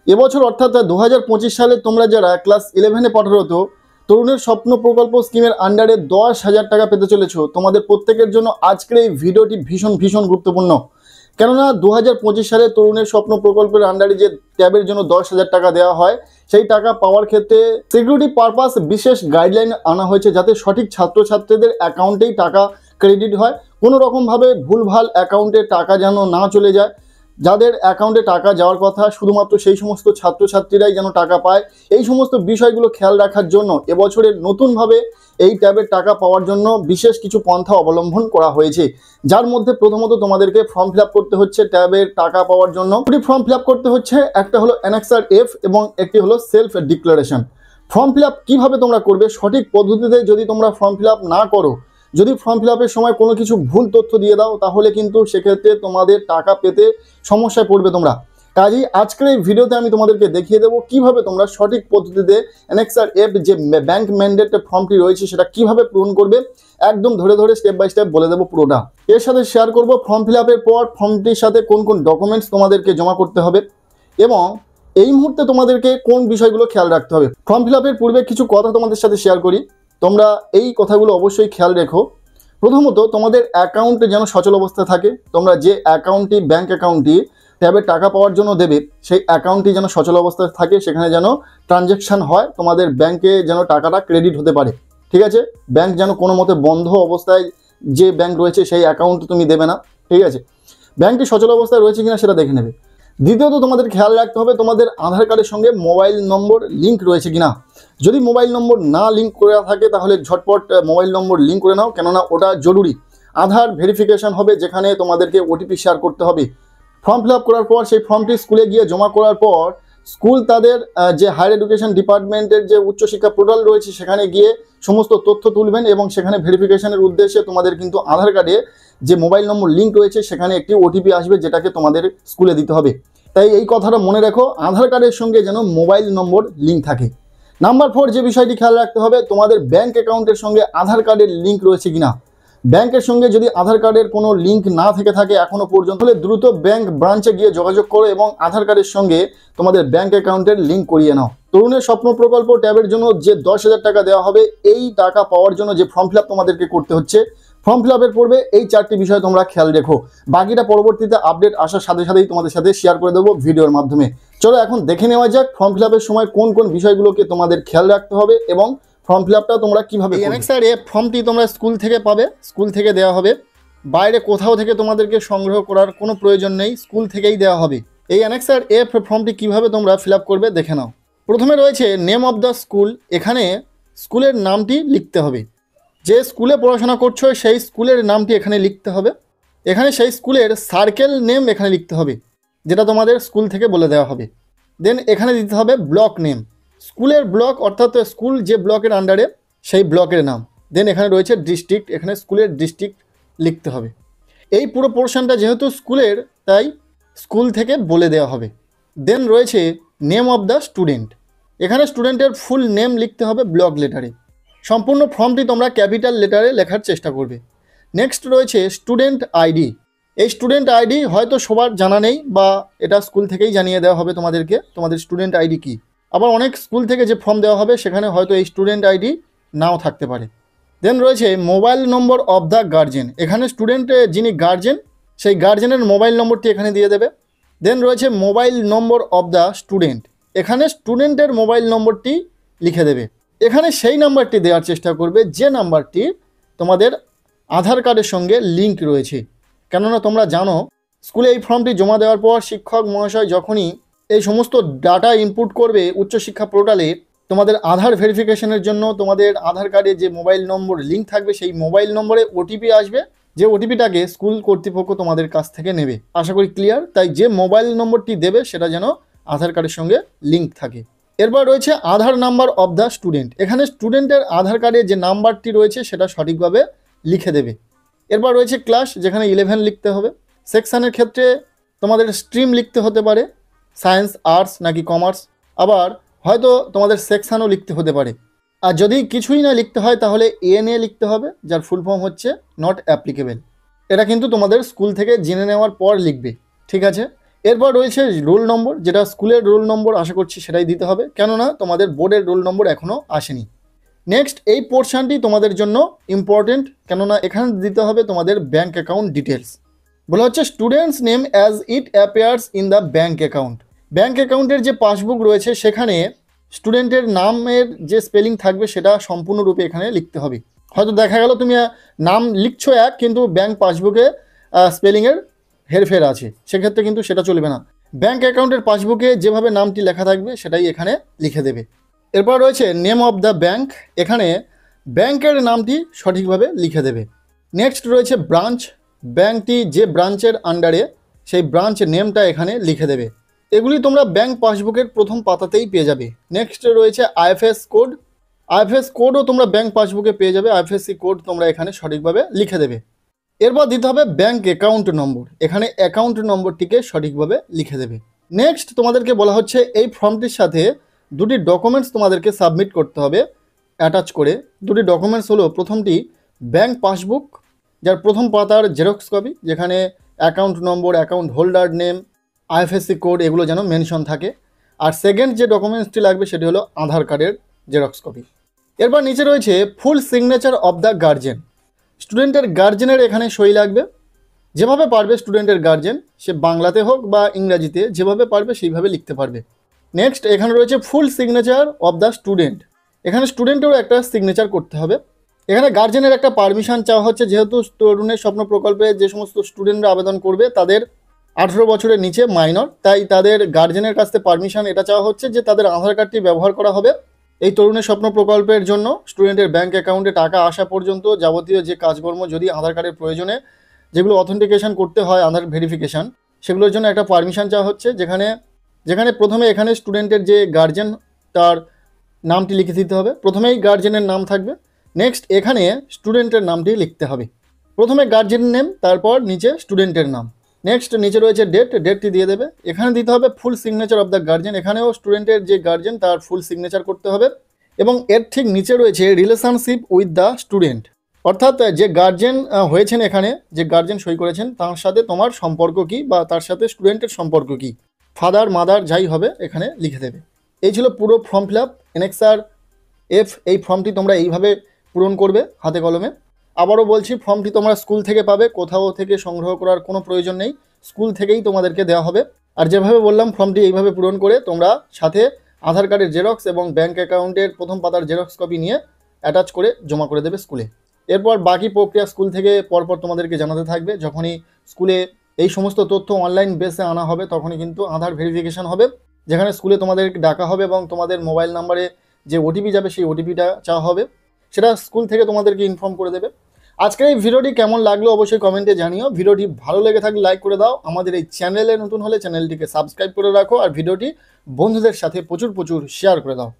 এবছর অর্থাৎ 2025 সালে তোমরা যারা ক্লাস 11-এ পড়ারত তরুণের স্বপ্ন প্রকল্প স্কিমের আন্ডারে 10,000 টাকা পেতে চলেছো, তোমাদের প্রত্যেকের জন্য আজকের এই ভিডিওটি ভীষণ ভীষণ গুরুত্বপূর্ণ। কেননা 2025 সালে তরুণের স্বপ্ন প্রকল্পের আন্ডারে যে ট্যাবের জন্য 10,000 টাকা দেওয়া হয়, সেই টাকা পাওয়ার ক্ষেত্রে সিকিউরিটি পারপাস বিশেষ গাইডলাইন আনা হয়েছে, যাতে সঠিক ছাত্রছাত্রীদের অ্যাকাউন্টেই টাকা ক্রেডিট হয়। কোনো রকমভাবে ভুলভাল অ্যাকাউন্টে টাকা যেন না চলে যায়। যাদের অ্যাকাউন্টে টাকা যাওয়ার কথা শুধুমাত্র সেই সমস্ত ছাত্রছাত্রীরাই যেন টাকা পায়। এই সমস্ত বিষয়গুলো খেয়াল রাখার জন্য এবছরের নতুনভাবে এই ট্যাবের টাকা পাওয়ার জন্য বিশেষ কিছু পন্থা অবলম্বন করা হয়েছে, যার মধ্যে প্রথমত তোমাদেরকে ফর্ম ফিল আপ করতে হচ্ছে। ট্যাবের টাকা পাওয়ার জন্য দুটি ফর্ম ফিল আপ করতে হচ্ছে, একটা হলো অ্যানেক্সার এফ এবং একটি হলো self declaration. Form fill up কীভাবে তোমরা করবে, সঠিক পদ্ধতিতে যদি তোমরা ফর্ম ফিল আপ না করো, যদি ফর্ম ফিল আপের সময় কোনো কিছু ভুল তথ্য দিয়ে দাও, তাহলে কিন্তু সেক্ষেত্রে তোমাদের টাকা পেতে সমস্যায় পড়বে তোমরা। কাজেই আজকের এই ভিডিওতে আমি তোমাদেরকে দেখিয়ে দেবো কিভাবে তোমরা সঠিক পদ্ধতিতে অ্যানেক্সার এফ যে ব্যাংক ম্যান্ডেট ফর্মটি রয়েছে সেটা কিভাবে পূরণ করবে, একদম ধরে ধরে স্টেপ বাই স্টেপ বলে দেবো পুরোটা। এর সাথে শেয়ার করব ফর্ম ফিল আপের পর ফর্মটির সাথে কোন কোন ডকুমেন্টস তোমাদেরকে জমা করতে হবে এবং এই মুহূর্তে তোমাদেরকে কোন বিষয়গুলো খেয়াল রাখতে হবে। ফর্ম ফিল আপের পূর্বে কিছু কথা তোমাদের সাথে শেয়ার করি, তোমরা এই কথাগুলো অবশ্যই খেয়াল রেখো। প্রথমত, তোমাদের অ্যাকাউন্টে যেন সচল অবস্থায় থাকে। তোমরা যে অ্যাকাউন্টটি ব্যাংক অ্যাকাউন্টটি ট্যাবে টাকা পাওয়ার জন্য দেবে, সেই অ্যাকাউন্টটি যেন সচল অবস্থায় থাকে, সেখানে যেন ট্রানজ্যাকশান হয়, তোমাদের ব্যাংকে যেন টাকাটা ক্রেডিট হতে পারে। ঠিক আছে, ব্যাংক যেন কোনো মতে বন্ধ অবস্থায় যে ব্যাংক রয়েছে সেই অ্যাকাউন্ট তুমি দেবে না। ঠিক আছে, ব্যাংকটি সচল অবস্থায় রয়েছে কিনা সেটা দেখে নেবে। দ্বিতীয়ত, তোমাদের খেয়াল রাখতে হবে তোমাদের আধার কার্ডের সঙ্গে মোবাইল নম্বর লিঙ্ক রয়েছে কিনা। যদি মোবাইল নম্বর না লিঙ্ক করে থাকে তাহলে ঝটপট মোবাইল নম্বর লিঙ্ক করে নাও, কেননা ওটা জরুরি। আধার ভেরিফিকেশন হবে, যেখানে তোমাদেরকে ওটিপি শেয়ার করতে হবে। ফর্ম ফিল আপ করার পর সেই ফর্মটি স্কুলে গিয়ে জমা করার পর স্কুল তাদের যে হায়ার এডুকেশন ডিপার্টমেন্টের যে উচ্চশিক্ষা পোর্টাল রয়েছে সেখানে গিয়ে সমস্ত তথ্য তুলবেন এবং সেখানে ভেরিফিকেশনের উদ্দেশ্যে তোমাদের কিন্তু আধার কার্ডে যে মোবাইল নম্বর লিঙ্ক রয়েছে সেখানে একটি ওটিপি আসবে, যেটাকে তোমাদের স্কুলে দিতে হবে। তাই এই কথাটা মনে রেখো, আধার কার্ডের সঙ্গে যেন মোবাইল নম্বর লিঙ্ক থাকে। নাম্বার 4, যে বিষয়টি খেয়াল রাখতে হবে, তোমাদের ব্যাংক অ্যাকাউন্টের সঙ্গে আধার কার্ডের লিঙ্ক রয়েছে কিনা। ব্যাংকের সঙ্গে যদি আধার কার্ডের কোনো লিঙ্ক না থেকে থাকে এখনও পর্যন্ত, তাহলে দ্রুত ব্যাংক ব্রাঞ্চে গিয়ে যোগাযোগ করো এবং আধার কার্ডের সঙ্গে তোমাদের ব্যাংক অ্যাকাউন্টের লিঙ্ক করিয়ে নাও। তরুণের স্বপ্ন প্রকল্প ট্যাবের জন্য যে 10,000 টাকা দেওয়া হবে, এই টাকা পাওয়ার জন্য যে ফর্ম ফিল আপ তোমাদেরকে করতে হচ্ছে, ফর্ম ফিল আপের পূর্বে এই 4টি বিষয় তোমরা খেয়াল রেখো। বাকিটা পরবর্তীতে আপডেট আসার সাথে সাথেই তোমাদের সাথে শেয়ার করে দেবো ভিডিওর মাধ্যমে। চলো এখন দেখে নেওয়া যাক ফর্ম ফিল আপের সময় কোন কোন বিষয়গুলোকে তোমাদের খেয়াল রাখতে হবে এবং ফর্ম ফিল আপটা তোমরা কীভাবে করবে। অ্যানেক্সার এফ ফর্মটি তোমরা স্কুল থেকে পাবে, স্কুল থেকে দেওয়া হবে, বাইরে কোথাও থেকে তোমাদেরকে সংগ্রহ করার কোনো প্রয়োজন নেই, স্কুল থেকেই দেওয়া হবে। এই অ্যানেক্সার এফ ফর্মটি কীভাবে তোমরা ফিল আপ করবে দেখে নাও। প্রথমে রয়েছে নেম অফ দ্য স্কুল, এখানে স্কুলের নামটি লিখতে হবে। যে স্কুলে পড়াশোনা করছো সেই স্কুলের নামটি এখানে লিখতে হবে। এখানে সেই স্কুলের সার্কেল নেম এখানে লিখতে হবে, যেটা তোমাদের স্কুল থেকে বলে দেওয়া হবে। দেন এখানে দিতে হবে ব্লক নেম, স্কুলের ব্লক অর্থাৎ স্কুল যে ব্লকের আন্ডারে সেই ব্লকের নাম। দেন এখানে রয়েছে ডিস্ট্রিক্ট, এখানে স্কুলের ডিস্ট্রিক্ট লিখতে হবে। এই পুরো পোর্শনটা যেহেতু স্কুলের, তাই স্কুল থেকে বলে দেওয়া হবে। দেন রয়েছে নেম অফ দ্য স্টুডেন্ট, এখানে স্টুডেন্টের ফুল নেম লিখতে হবে ব্লক লেটারে। সম্পূর্ণ ফর্মটি তোমরা ক্যাপিটাল লেটারে লেখার চেষ্টা করবে। নেক্সট রয়েছে স্টুডেন্ট আইডি, এই স্টুডেন্ট আইডি হয়তো সবার জানা নেই বা এটা স্কুল থেকেই জানিয়ে দেওয়া হবে তোমাদেরকে, তোমাদের স্টুডেন্ট আইডি কী। আবার অনেক স্কুল থেকে যে ফর্ম দেওয়া হবে সেখানে হয়তো এই স্টুডেন্ট আইডি নাও থাকতে পারে। দেন রয়েছে mobile number of the guardian, এখানে স্টুডেন্টের যিনি গার্জেন সেই গার্জেনের মোবাইল নম্বরটি এখানে দিয়ে দেবে। দেন রয়েছে mobile number of the student, এখানে স্টুডেন্টের মোবাইল নম্বরটি লিখে দেবে। এখানে সেই নাম্বারটি দেওয়ার চেষ্টা করবে যে নাম্বারটি তোমাদের আধার কার্ডের সঙ্গে লিঙ্ক রয়েছে। কেননা তোমরা জানো স্কুলে এই ফর্মটি জমা দেওয়ার পর শিক্ষক মহাশয় যখনই এই সমস্ত ডাটা ইনপুট করবে উচ্চশিক্ষা পোর্টালে, তোমাদের আধার ভেরিফিকেশনের জন্য তোমাদের আধার কার্ডে যে মোবাইল নম্বর লিঙ্ক থাকবে সেই মোবাইল নম্বরে ওটিপি আসবে, যে ওটিপিটাকে স্কুল কর্তৃপক্ষ তোমাদের কাছ থেকে নেবে। আশা করি ক্লিয়ার। তাই যে মোবাইল নম্বরটি দেবে সেটা যেন আধার কার্ডের সঙ্গে লিঙ্ক থাকে। এরপর রয়েছে আধার নাম্বার অফ দ্য স্টুডেন্ট, এখানে স্টুডেন্টের আধার কার্ডে যে নাম্বারটি রয়েছে সেটা সঠিকভাবে লিখে দেবে। এরপর রয়েছে ক্লাস, যেখানে 11 লিখতে হবে। সেকশানের ক্ষেত্রে তোমাদের স্ট্রিম লিখতে হতে পারে, সায়েন্স, আর্টস নাকি কমার্স, আবার হয়তো তোমাদের সেকশানও লিখতে হতে পারে। আর যদি কিছুই না লিখতে হয় তাহলে এএনএ লিখতে হবে, যার ফুল ফর্ম হচ্ছে নট অ্যাপ্লিকেবল। এটা কিন্তু তোমাদের স্কুল থেকে জেনে নেওয়ার পর লিখবে, ঠিক আছে। এরপর রয়েছে রোল নম্বর, যেটা স্কুলের রোল নম্বর আশা করছি সেটাই দিতে হবে, কেননা তোমাদের বোর্ডের রোল নম্বর এখনও আসেনি। নেক্সট এই পোর্শনটি তোমাদের জন্য ইম্পর্টেন্ট, কেননা এখানে দিতে হবে তোমাদের ব্যাঙ্ক অ্যাকাউন্ট ডিটেলস। বলা হচ্ছে students name as it appears in the bank account. Bank অ্যাকাউন্টের যে পাসবুক রয়েছে সেখানে স্টুডেন্টের নামের যে স্পেলিং থাকবে সেটা সম্পূর্ণরূপে এখানে লিখতে হবে। হয়তো দেখা গেল তুমি নাম লিখছো এক, কিন্তু ব্যাঙ্ক পাসবুকে স্পেলিংয়ের হেরফের আছে, সেক্ষেত্রে কিন্তু সেটা চলবে না। ব্যাঙ্ক অ্যাকাউন্টের পাসবুকে যেভাবে নামটি লেখা থাকবে সেটাই এখানে লিখে দেবে। এরপর রয়েছে নেম অফ দ্য ব্যাঙ্ক, এখানে ব্যাঙ্কের নামটি সঠিকভাবে লিখে দেবে। নেক্সট রয়েছে ব্রাঞ্চ, ব্যাঙ্কটি যে ব্রাঞ্চের আন্ডারে সেই ব্রাঞ্চ নেমটা এখানে লিখে দেবে। এগুলি তোমরা ব্যাঙ্ক পাসবুকের প্রথম পাতাতেই পেয়ে যাবে। নেক্সট রয়েছে আইএফএস কোড, আইএফএস কোডও তোমরা ব্যাঙ্ক পাসবুকে পেয়ে যাবে, আইএফএসসি কোড তোমরা এখানে সঠিকভাবে লিখে দেবে। এরপর দিতে হবে ব্যাঙ্ক অ্যাকাউন্ট নম্বর, এখানে অ্যাকাউন্ট নম্বরটিকে সঠিকভাবে লিখে দেবে। নেক্সট তোমাদেরকে বলা হচ্ছে এই ফর্মটির সাথে দুটি ডকুমেন্টস তোমাদেরকে সাবমিট করতে হবে অ্যাটাচ করে। দুটি ডকুমেন্টস হলো, প্রথমটি ব্যাঙ্ক পাসবুক যার প্রথম পাতার জেরক্স কপি, যেখানে account number, account holder name, IFSC code এগুলো যেন মেনশন থাকে। আর সেকেন্ড যে ডকুমেন্টসটি লাগবে সেটি হলো আধার কার্ডের জেরক্স কপি। এরপর নিচে রয়েছে full signature of the guardian, স্টুডেন্টের গার্জেনের এখানে সই লাগবে। যেভাবে পারবে স্টুডেন্টের গার্জেন, সে বাংলাতে হোক বা ইংরাজিতে, যেভাবে পারবে সেইভাবে লিখতে পারবে। নেক্সট এখানে রয়েছে full signature of the student, এখানে স্টুডেন্টেরও একটা সিগনেচার করতে হবে। এখানে গার্জেনের একটা পারমিশন চাওয়া হচ্ছে, যেহেতু তরুণের স্বপ্ন প্রকল্পে যে সমস্ত স্টুডেন্টরা আবেদন করবে তাদের 18 বছরের নিচে মাইনর, তাই তাদের গার্জেনের কাছ থেকে পারমিশন এটা চাওয়া হচ্ছে যে তাদের আধার কার্ডটি ব্যবহার করা হবে এই তরুণের স্বপ্ন প্রকল্পের জন্য। স্টুডেন্টের ব্যাঙ্ক অ্যাকাউন্টে টাকা আসা পর্যন্ত যাবতীয় যে কাজকর্ম যদি আধার কার্ডের প্রয়োজনে যেগুলো অথেন্টিকেশন করতে হয়, আধার ভেরিফিকেশান, সেগুলোর জন্য একটা পারমিশন চাওয়া হচ্ছে, যেখানে প্রথমে এখানে স্টুডেন্টের যে গার্জেন তার নামটি লিখে দিতে হবে। প্রথমেই গার্জেনের নাম থাকবে, নেক্সট এখানে স্টুডেন্টের নামটি লিখতে হবে। প্রথমে গার্জেন নেম, তারপর নিচে স্টুডেন্টের নাম। নেক্সট নিচে রয়েছে ডেটটি দিয়ে দেবে। এখানে দিতে হবে full signature of the guardian, এখানেও স্টুডেন্টের যে গার্জেন তার ফুল সিগনেচার করতে হবে। এবং এর ঠিক নিচে রয়েছে রিলেশনশিপ উইথ দ্য স্টুডেন্ট, অর্থাৎ যে গার্জেন হয়েছেন, এখানে যে গার্জেন সই করেছেন তার সাথে তোমার সম্পর্ক কী, বা তার সাথে স্টুডেন্টের সম্পর্ক কী, ফাদার মাদার যাই হবে এখানে লিখে দেবে। এই ছিল পুরো form fill up NXR F. এই ফর্মটি তোমরা এইভাবে পূরণ করবে হাতে কলমে। আবারও বলছি, ফর্মটি তোমরা স্কুল থেকে পাবে, কোথাও থেকে সংগ্রহ করার কোনো প্রয়োজন নেই, স্কুল থেকেই তোমাদেরকে দেওয়া হবে। আর যেভাবে বললাম ফর্মটি এইভাবে পূরণ করে তোমরা সাথে আধার কার্ডের জেরক্স এবং ব্যাঙ্ক অ্যাকাউন্টের প্রথম পাতার জেরক্স কপি নিয়ে অ্যাটাচ করে জমা করে দেবে স্কুলে। এরপর বাকি প্রক্রিয়া স্কুল থেকে পরপর তোমাদেরকে জানাতে থাকবে। যখনই স্কুলে এই সমস্ত তথ্য অনলাইন বেসে আনা হবে তখনই কিন্তু আধার ভেরিফিকেশান হবে, যেখানে স্কুলে তোমাদেরকে ডাকা হবে এবং তোমাদের মোবাইল নাম্বারে যে ওটিপি যাবে সেই ওটিপিটা চাওয়া হবে, সেটা স্কুল থেকে তোমাদেরকে ইনফর্ম করে দেবে। আজকের এই ভিডিওটি কেমন লাগলো অবশ্যই কমেন্টে জানিও। ভিডিওটি ভালো লেগে থাকলে লাইক করে দাও, আমাদের এই চ্যানেলে নতুন হলে চ্যানেলটিকে সাবস্ক্রাইব করে রাখো, আর ভিডিওটি বন্ধুদের সাথে প্রচুর শেয়ার করে দাও।